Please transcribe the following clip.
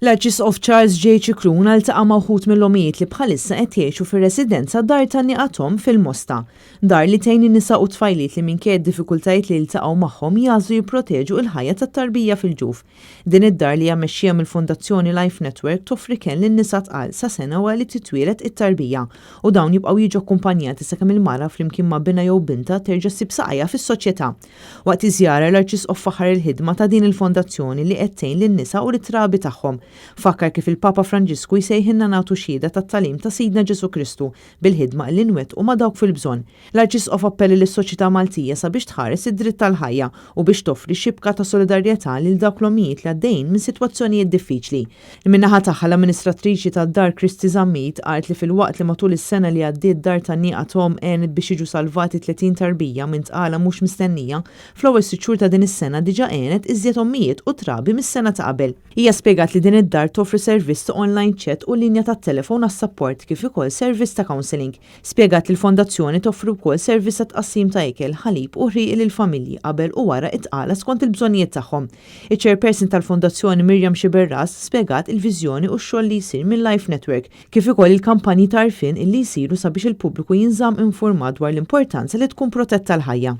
L-Arċisqof Charles J. Cicluna iltaqa' ma' wħud mill-omijiet li bħalissa qed jgħixu fir-residenza dar tan-nieqathom fil-Mosta, dar li tgħin in-nisa u tfajliet li minkejja d-diffikultajiet li jiltaqgħu magħhom jażlu jipproteġu l-ħajja tat-tarbija fil-ġuf. Din id-dar li hija mmexxija mill-Fondazzjoni Life Network toffri kemm lin-nisa tqal sa sena wara li titwieled it-tarbija u dawn jibqgħu jiġu akkumpanjati sakemm il-mara flimkien ma' binha jew binta terġa' ssib saqajja fis-soċjetà. Waqt iżjara l-Arċisqof faħar il-ħidma ta' din il-fondazzjoni li qed tgħin lin-nisa u rit-trabi tagħhom. Fakkar kif il-Papa Franġisku jsejħilna nagħtu xhieda tat-tagħlim ta' Sidna Ġesu Kristu bil-ħidma li nwettqu ma' dawk fil-bżonn. L-Arċisqof appelli lis-soċjetà Maltija sabiex tħares id-dritt tal-ħajja u biex toffri xibka ta' solidarjetà lil dawk l-omijiet li għaddejjin minn sitwazzjonijiet diffiċli. Min-naħa tagħha l-amministratriċi tad-dar Kristi Żammit qalet li fil-waqt li matul is-sena li għaddiet dar tan-nieqathom għenet biex jiġu salvati 30 tarbija minn tqala mhux mistennija, fl-ewwel sitt xhur ta' din is-sena diġà għenet iżjed ommijiet u trabi mis-sena ta' qabel. Hija spjegat li din id-dar toffri servizz ta' online chat u linja tat-telefon għas-support kif ukoll servizz ta' counseling. Spjegat li l-fondazzjoni toffri wkoll servizz ta' tqassim ta' ikel, ħalib u ħrieq lill-familji qabel u wara it-tqala skont il-bżonnijiet tagħhom. Iċ-chairperson tal-fondazzjoni Mirjam Xiberras spjegat il-viżjoni u x-xogħol li jsir mill-Life Network kif ukoll il-kampanji ta' għarfien illi jsiru sabiex il-pubbliku jinżamm infurmat dwar l-importanza li tkun protetta l-ħajja.